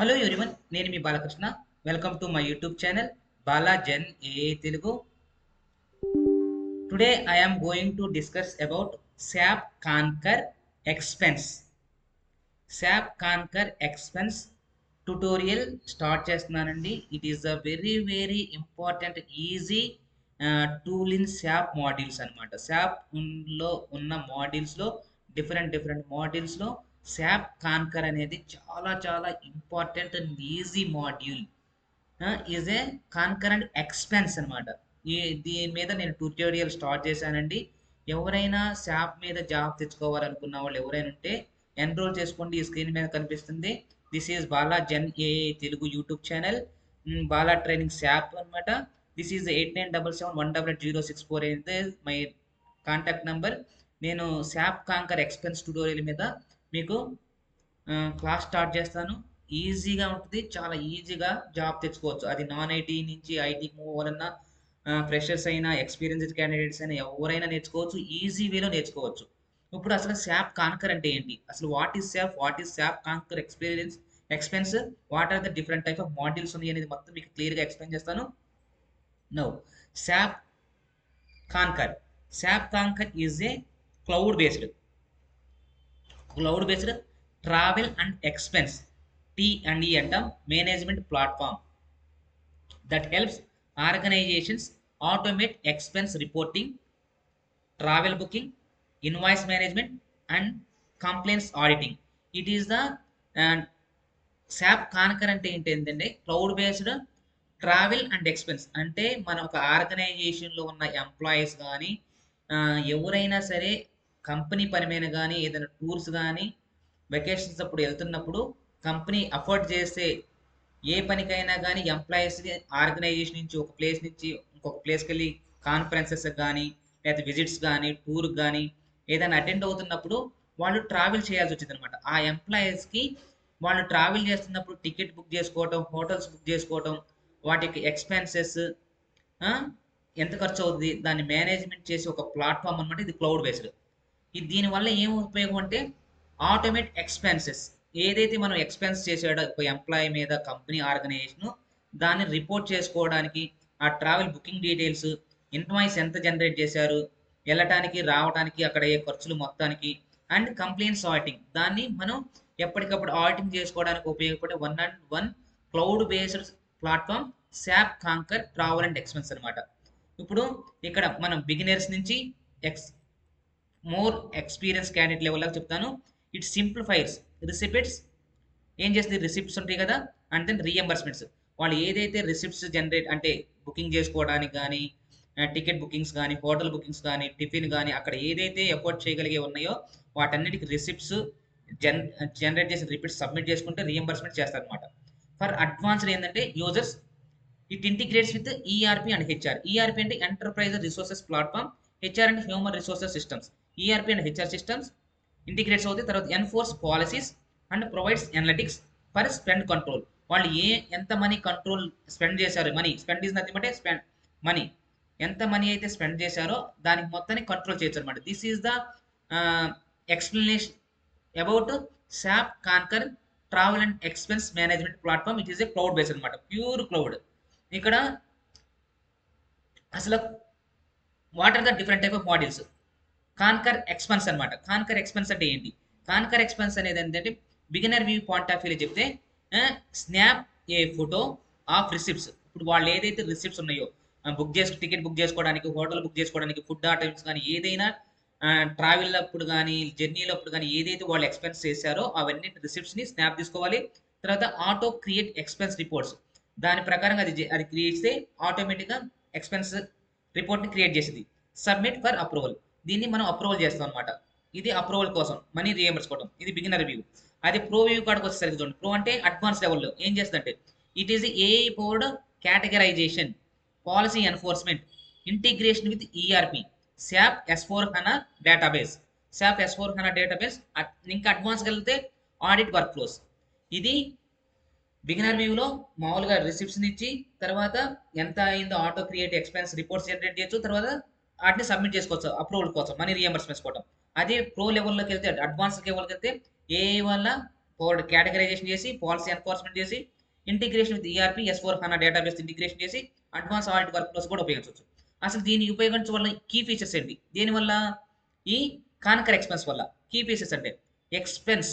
Hello everyone, నేను మీ Balakrishna. Welcome to my YouTube channel Bala gen A Telugu. Today I am going to discuss about SAP Concur Expense. SAP Concur Expense tutorial start చేస్తున్నానండి. It is a very very important easy tool in SAP modules అనమాట. SAP లో ఉన్న మాడ్యూల్స్లో different డిఫరెంట్ మాడ్యూల్స్లో SAP Concur అనేది చాలా చాలా important and easy module. Is a concurrent expense అనమాట. దీని మీద నేను ట్యూటోరియల్ స్టార్ట్ చేశానండి. ఎవరైనా శాప్ మీద జాబ్ తెచ్చుకోవాలనుకున్న వాళ్ళు ఎవరైనా ఉంటే ఎన్రోల్ చేసుకోండి. ఈ స్క్రీన్ మీద కనిపిస్తుంది. This is Bala gen A Telugu YouTube channel. Bala training SAP అనమాట. దిస్ ఈజ్ 8977188064 అయితే మై కాంటాక్ట్ నంబర్. నేను శాప్ కాంకర్ ఎక్స్పెన్స్ ట్యూటోరియల్ మీద మీకు క్లాస్ స్టార్ట్ చేస్తాను. ఈజీగా ఉంటుంది. చాలా ఈజీగా జాబ్ తెచ్చుకోవచ్చు. అది నాన్ ఐటీ నుంచి ఐటీకి మూవ్ అవ్వాలన్నా, ఫ్రెషర్స్ అయినా, ఎక్స్పీరియన్స్డ్ క్యాండిడేట్స్ అయినా ఎవరైనా నేర్చుకోవచ్చు. ఈజీ వేలో నేర్చుకోవచ్చు. ఇప్పుడు అసలు శాప్ కాన్కర్ అంటే ఏంటి? అసలు what is SAP Concur expense, what are the different type of modules ఉన్నాయి అనేది మొత్తం మీకు క్లియర్గా ఎక్స్ప్లెయిన్ చేస్తాను. Now SAP Concur. SAP Concur is a cloud based cloud based travel and expense T&E అంటాం management platform that helps organizations automate expense reporting, travel booking, invoice management, and complaints auditing. It is the SAP conquer అంటే ఏంటంటే cloud based travel and expense. అంటే మన ఒక ఆర్గనైజేషన్లో ఉన్న employees కానీ, ఎవరైనా సరే కంపెనీ పని మీద కానీ, ఏదైనా టూర్స్ కానీ, వెకేషన్స్ అప్పుడు వెళ్తున్నప్పుడు కంపెనీ అఫోర్డ్ చేసే ఏ పనికైనా కానీ ఎంప్లాయీస్‌ని ఆర్గనైజేషన్ నుంచి ఒక ప్లేస్ నుంచి ఇంకొక ప్లేస్‌కెళ్ళి కాన్ఫరెన్సెస్ గానీ, లేతే విజిట్స్ గానీ, టూర్‌కి గానీ ఏదైనా అటెండ్ అవుతున్నప్పుడు వాళ్ళు ట్రావెల్ చేయాల్సొచ్చిద్దనమాట. ఆ ఎంప్లాయీస్‌కి వాళ్ళు ట్రావెల్ చేస్తున్నప్పుడు టికెట్ బుక్ చేసుకోవటం, హోటల్స్ బుక్ చేసుకోవటం, వాటికి ఎక్స్‌పెన్సెస్, ఆ! ఎంత ఖర్చవుద్ది, దాన్ని మేనేజ్‌మెంట్ చేసే ఒక ప్లాట్‌ఫార్మ్ అనమాట. ఇది క్లౌడ్ బేస్డ్. దీనివల్ల ఏం ఉపయోగం అంటే ఆటోమేట్ ఎక్స్‌పెన్సెస్. ఏదైతే మనం ఎక్స్‌పెన్స్ చేసాడో ఒక ఎంప్లాయీ మీద కంపెనీ ఆర్గనైజేషను, దాన్ని రిపోర్ట్ చేసుకోవడానికి, ఆ ట్రావెల్ బుకింగ్ డీటెయిల్స్, ఇన్వాయిస్ ఎంత జనరేట్ చేశారు, ఎళ్ళటానికి, రావటానికి, అక్కడ అయ్యే ఖర్చులు మొత్తానికి, అండ్ కంప్లెయింట్స్ ఆడిటింగ్. దాన్ని మనం ఎప్పటికప్పుడు ఆడిటింగ్ చేసుకోవడానికి ఉపయోగపడే one and one cloud based platform SAP Concur travel and expense అనమాట. ఇప్పుడు ఇక్కడ మనం బిగినర్స్ నుంచి ఎక్స్ మోర్ ఎక్స్పీరియన్స్ క్యాండిడేట్ లెవెల్ దాకా చెప్తాను. It simplifies receipts. ఏం చేస్తుంది? రిసిప్ట్స్ ఉంటాయి కదా, అండ్ దెన్ రీఎంబర్స్మెంట్స్. వాళ్ళు ఏదైతే రిసిప్ట్స్ జనరేట్ అంటే బుకింగ్ చేసుకోవడానికి కానీ, టికెట్ బుకింగ్స్ కానీ, హోటల్ బుకింగ్స్ కానీ, టిఫిన్ కానీ, అక్కడ ఏదైతే ఎఫోర్డ్ చేయగలిగే ఉన్నాయో వాటన్నిటికి రిసిప్ట్స్ జన్ జనరేట్ చేసిన రిసిప్ట్స్ సబ్మిట్ చేసుకుంటే రీఎంబర్స్మెంట్ చేస్తారనమాట. ఫర్ అడ్వాన్స్డ్ ఏంటంటే users, it integrates with ERP and HR. ERP అంటే ఎంటర్ప్రైజ్ రిసోర్సెస్ ప్లాట్ఫామ్, హెచ్ఆర్ అంటే human resources systems. ERP and HR systems integrates అవుతాయి. తర్వాత enforce policies and provides analytics for spend control. వాళ్ళు ఎంత money control spend చేశారు, money spend is nothing అంటే spend money, ఎంత money అయితే స్పెండ్ చేశారో దానికి మొత్తాన్ని కంట్రోల్ చేయొచ్చు అనమాట. This is the explanation about SAP Concur travel and expense management platform. It is a cloud based అనమాట, ప్యూర్ క్లౌడ్. ఇక్కడ అసలు what are the different type of modules? Concur expense అనమాట. కాన్కర్ ఎక్స్పెన్స్ అంటే ఏంటి? Conquer expense అనేది ఏంటంటే beginner view point of వ్యూలో చెప్తే, snap A photo of receipts. ఇప్పుడు వాళ్ళు ఏదైతే రిసిప్ట్స్ ఉన్నాయో, టికెట్ బుక్ చేసుకోవడానికి, హోటల్ బుక్ చేసుకోవడానికి, ఫుడ్ ఐటమ్స్ కానీ, ఏదైనా ట్రావెల్ అప్పుడు కానీ, జర్నీలో అప్పుడు కానీ ఏదైతే వాళ్ళు ఎక్స్పెన్స్ చేశారో అవన్నీ రిసిప్ట్స్ని స్నాప్ తీసుకోవాలి. తర్వాత ఆటో క్రియేట్ ఎక్స్పెన్స్ రిపోర్ట్స్. దాని ప్రకారంగా అది క్రియేట్ చేస్తే ఆటోమేటిక్గా ఎక్స్పెన్స్ రిపోర్ట్ని క్రియేట్ చేసింది. Submit for approval. దీన్ని మనం అప్రూవల్ చేస్తాం అనమాట. ఇది అప్రూవల్ కోసం మనీ రియంబర్స్కోవడం. ఇది బిగినర్ వ్యూ. అది ప్రో వ్యూ కాడికి వచ్చేసరికి చూడండి. ప్రో అంటే అడ్వాన్స్ లెవెల్లో ఏం చేస్తుందంటే, it is AI powered categorisation, policy enforcement, integration with ERP, SAP S4 HANA database. SAP S4 HANA database. ఇంకా అడ్వాన్స్కి వెళ్తే ఆడిట్ వర్క్ ఫ్లోస్. ఇది బిగినర్ వ్యూలో మామూలుగా రిసిప్ట్స్ని ఇచ్చి, తర్వాత ఎంత అయిందో auto create expense reports generate చేయొచ్చు. తర్వాత వాటిని సబ్మిట్ చేసుకోవచ్చు అప్రూవల్ కోసం, మనీ రియంబర్స్మెంట్స్ కోసం. అదే ప్రో లెవెల్లోకి వెళ్తే, అడ్వాన్స్ లెవెల్కి వెళ్తే ఏఐ వల్ల కేటగరైజేషన్ చేసి, పాలసీ ఎన్ఫోర్స్మెంట్ చేసి, integration with ERP, S/4HANA database integration చేసి, అడ్వాన్స్ ఆడిట్ వర్క్ ఫ్లోస్ కూడా ఉపయోగించవచ్చు. అసలు దీన్ని ఉపయోగించడం వల్ల కీ ఫీచర్స్ ఏంటి? దేనివల్ల? ఈ కాన్కర్ ఎక్స్‌పెన్స్ వల్ల. కీ ఫీచర్స్ అంటే expense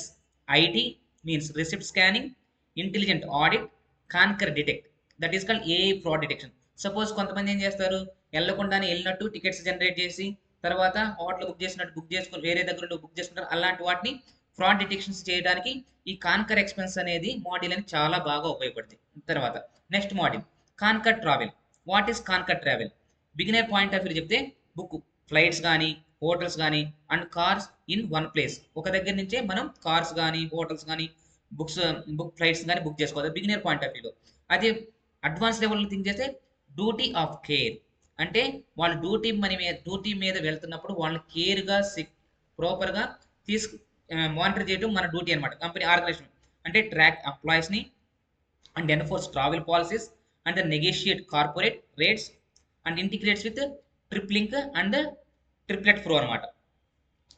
IT means receipt scanning, intelligent audit, conquer detect. That is called AI fraud detection. Suppose కొంతమంది ఏం చేస్తారు? ఎళ్ళకుండానే ఎళ్ళినట్టు టికెట్స్ జనరేట్ చేసి, తర్వాత హోటల్ బుక్ చేసినట్టు బుక్ చేసుకొని వేరే దగ్గర నుండి బుక్ చేసుకుంటారు. అలాంటి వాటిని ఫ్రాడ్ డిటెక్షన్స్ చేయడానికి ఈ కాన్కర్ ఎక్స్‌పెన్స్ అనేది మాడ్యూల్ అనేది చాలా బాగా ఉపయోగపడుతుంది. తర్వాత next module conquer travel. What is conquer travel? Beginner point of view చెప్తే బుక్ ఫ్లైట్స్ గానీ, హోటల్స్ గానీ and cars in one place. ఒక దగ్గర నుంచే మనం కార్స్ గానీ, హోటల్స్ గానీ, బుక్స్ ఫ్లైట్స్ గానీ బుక్ చేసుకోవాలి. బిగినర్ పాయింట్ ఆఫ్ వ్యూలో. అదే అడ్వాన్స్ లెవెల్‌లో థింక్ చేస్తే డ్యూటీ ఆఫ్ కేర్. అంటే వాళ్ళు డ్యూటీ మీద వెళ్తున్నప్పుడు వాళ్ళని కేర్‌గా ప్రాపర్‌గా తీసుకు మానిటర్ చేయడం మన డ్యూటీ అనమాట. కంపెనీ ఆర్గనైజేషన్ అంటే ట్రాక్ ఎంప్లాయీస్‌ని and enforce travel policies and negotiate corporate rates and integrates with trip link and triplet pro అనమాట.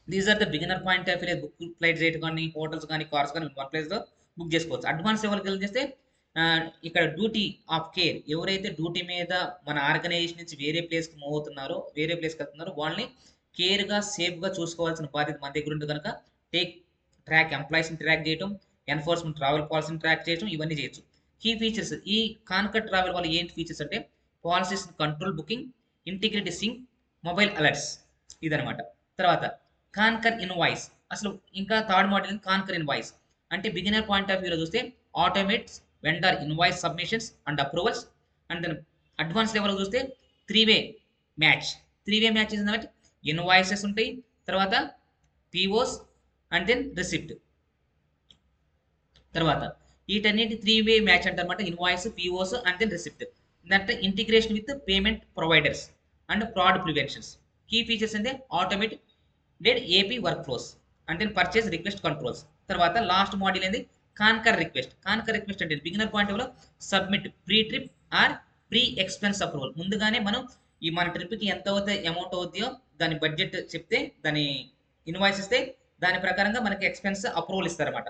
These are the beginner point of view. Book flights rate కానీ, hotels కానీ, cars కానీ one ప్లేస్‌లో book చేసుకోవచ్చు. Advance లెవెల్‌కి వెళ్ళి చేస్తే ఇక్కడ డ్యూటీ ఆఫ్ కేర్. ఎవరైతే డ్యూటీ మీద మన ఆర్గనైజేషన్ నుంచి వేరే ప్లేస్‌కి మూవ్ అవుతున్నారో, వేరే ప్లేస్‌కి వెళ్తున్నారో వాళ్ళని కేర్‌గా, సేఫ్‌గా చూసుకోవాల్సిన బాధ్యత మన దగ్గర ఉంది కనుక టేక్ ట్రాక్ ఎంప్లాయీస్‌ని ట్రాక్ చేయటం, ఎన్ఫోర్స్‌మెంట్ ట్రావెల్ పాలసీని ట్రాక్ చేయటం ఇవన్నీ చేయొచ్చు. కీ ఫీచర్స్ ఈ కాన్కర్ ట్రావెల్ వల్ల ఏంటి ఫీచర్స్ అంటే policies control booking, integrity sync, mobile alerts ఇదనమాట. తర్వాత కాన్కర్ ఇన్వాయిస్. అసలు ఇంకా థర్డ్ మోడల్ కాన్కర్ ఇన్వాయిస్. అంటే బిగినర్ పాయింట్ ఆఫ్ వ్యూలో చూస్తే automates vendor invoice submissions and approvals. And then advance లెవెల్లో చూస్తే three way match. Three way match ఏంటంటే ఇన్వాయిసెస్ ఉంటాయి, తర్వాత పీఓస్ అండ్ దెన్ రిసిప్ట్. తర్వాత వీటన్నిటి త్రీ వే మ్యాచ్ అంటారనమాట. Invoice, POs and then receipt. అంటే integration with payment providers and fraud preventions. Key features అంటే automated AP work flows and then purchase request controls. తర్వాత last module ఏంది Concur request. Concur request అంటే beginner point లో submit pre trip or pre expense approval. ముందుగానే మనం ఈ మన ట్రిప్కి ఎంత అవుతే అమౌంట్ అవుతుందో దాని బడ్జెట్ చెప్తే, దాని ఇన్వాయిస్ ఇస్తే దాని ప్రకారంగా మనకి ఎక్స్పెన్స్ అప్రూవల్ ఇస్తారన్నమాట.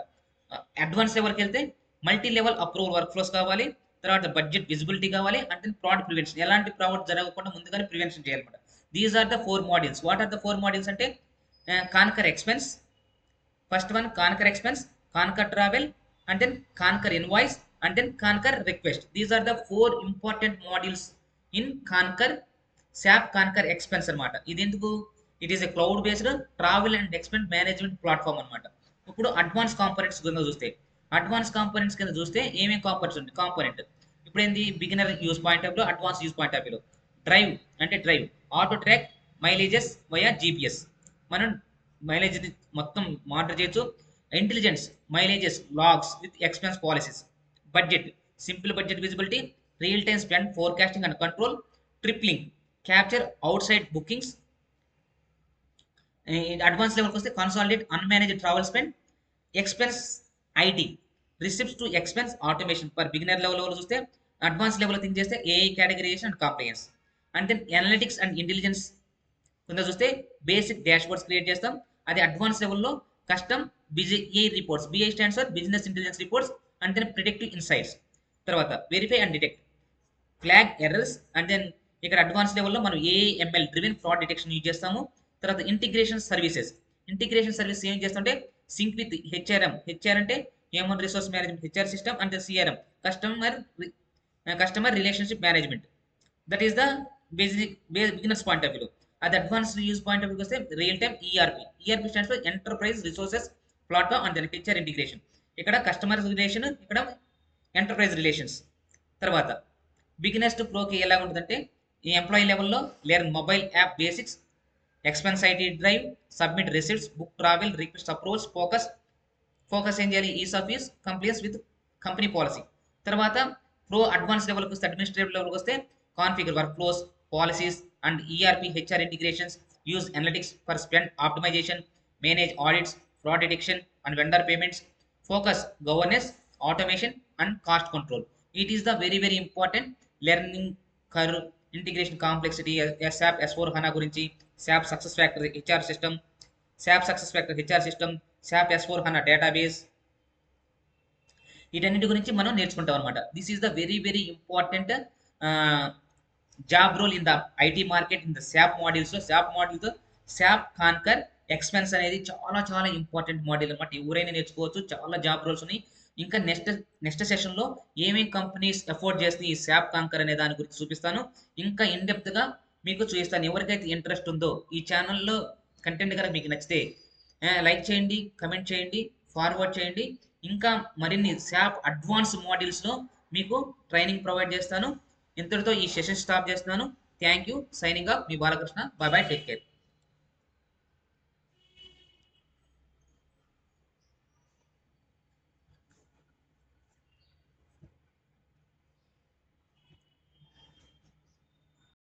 అడ్వాన్స్ లెవెల్కి వెళ్తే multi level approval work flows కావాలి, తర్వాత బడ్జెట్ విజిబిలిటీ కావాలి, అంటే ఫ్రాడ్ ప్రివెన్షన్. ఎలాంటి ఫ్రాడ్ జరగకుండా ముందుగానే ప్రివెన్షన్ చేయాలన్నమాట. These are the 4 modules. What are the 4 modules అంటే Concur expense, first one Concur expense, Concur travel and then Concur invoice and then Concur request. These are the 4 important modules in Concur SAP Concur expense అనమాట. ఇది ఎందుకు? It is a cloud based travel and expense management platform అనమాట. ఇప్పుడు advance components కింద చూస్తే, advance components కింద చూస్తే ఏమేమి కాంపోనెంట్స్ ఉంటాయి? కాంపోనెంట్ ఇప్పుడు ఏంది? బిగినర్ యూస్ పాయింట్ ఆఫ్ లో, అడ్వాన్స్ యూస్ పాయింట్ ఆఫ్ లో. డ్రైవ్ అంటే drive, auto track mileages via GPS. మనం మైలేజ్ మొత్తం మానిటర్ చేయొచ్చు. Intelligence mileages logs with expense policies. Budget simple budget visibility, real time spend forecasting and control. Trip link capture outside bookings. Advance లెవెల్కి వస్తే consolidate unmanaged travel spend. Expense IT receipts to expense automation. For beginner లెవెల్లో చూస్తే, advance లెవెల్లో think చేస్తే AI categorisation and compliance. And then analytics and intelligence కింద చూస్తే basic dash boards create చేస్తాం. అది అడ్వాన్స్ లెవెల్లో custom BI reports. BI stands for business intelligence reports and then predictive insights. తర్వాత verify and detect flag errors. And then ఇక్కడ advance లెవెల్లో మనం AI ML driven fraud detection use చేస్తాము. తర్వాత integration services. Integration service ఏం చేస్తుంటే sync with HRM. HR అంటే human resource management HR system, and CRM customer relationship management. That is the basic beginners point of view. అది advance use point of view వస్తే real time ERP. ERP stands for enterprise resources platform and then HR integration. ఇక్కడ customer relation, ఇక్కడ enterprise relations. తర్వాత beginners to ప్రోకి ఎలా ఉంటుందంటే ఈ employee లెవెల్లో learn mobile app basics, expense IT drive, submit receipts, book travel request approvals. Focus ఏం చేయాలి? Ease of ease compliance with company policy. తర్వాత ప్రో అడ్వాన్స్ లెవెల్కి వస్తే, అడ్మినిస్ట్రేటివ్ లెవెల్కి వస్తే configure workflows, policies and ERP HR integrations, use analytics for spend optimisation, manage audits, fraud detection and vendor payments. Focus governance, automation and cost control. It is the very important learning curve. Integration complexity, SAP S/4HANA గురించి, SAP success factor HR system, SAP success factor HR system, SAP S/4HANA database, వీటన్నిటి గురించి మనం నేర్చుకుంటాం అనమాట. This is the very very important job role in the IT market in the SAP మాడ్యూల్స్లో. SAP మాడ్యూల్తో SAP Concur expense అనేది చాలా చాలా ఇంపార్టెంట్ మాడ్యూల్ అనమాట. ఎవరైనా నేర్చుకోవచ్చు, చాలా జాబ్ రోల్స్ ఉన్నాయి. ఇంకా నెక్స్ట్ సెషన్లో ఏమేమి కంపెనీస్ ఎఫోర్డ్ చేస్తున్నాయి ఈ శాప్ కాన్కర్ అనే దాని గురించి చూపిస్తాను. ఇంకా ఇన్ డెప్త్గా మీకు చూపిస్తాను. ఎవరికైతే ఇంట్రెస్ట్ ఉందో ఈ ఛానల్లో కంటెంట్ కనుక మీకు నచ్చితే లైక్ చేయండి, కమెంట్ చేయండి, ఫార్వర్డ్ చేయండి. ఇంకా మరిన్ని శాప్ అడ్వాన్స్ మాడ్యూల్స్లో మీకు ట్రైనింగ్ ప్రొవైడ్ చేస్తాను. ఇంతటితో ఈ సెషన్ స్టాప్ చేస్తున్నాను. Thank you. సైనింగ్ ఆఫ్ మీ Balakrishna. Bye bye, take care.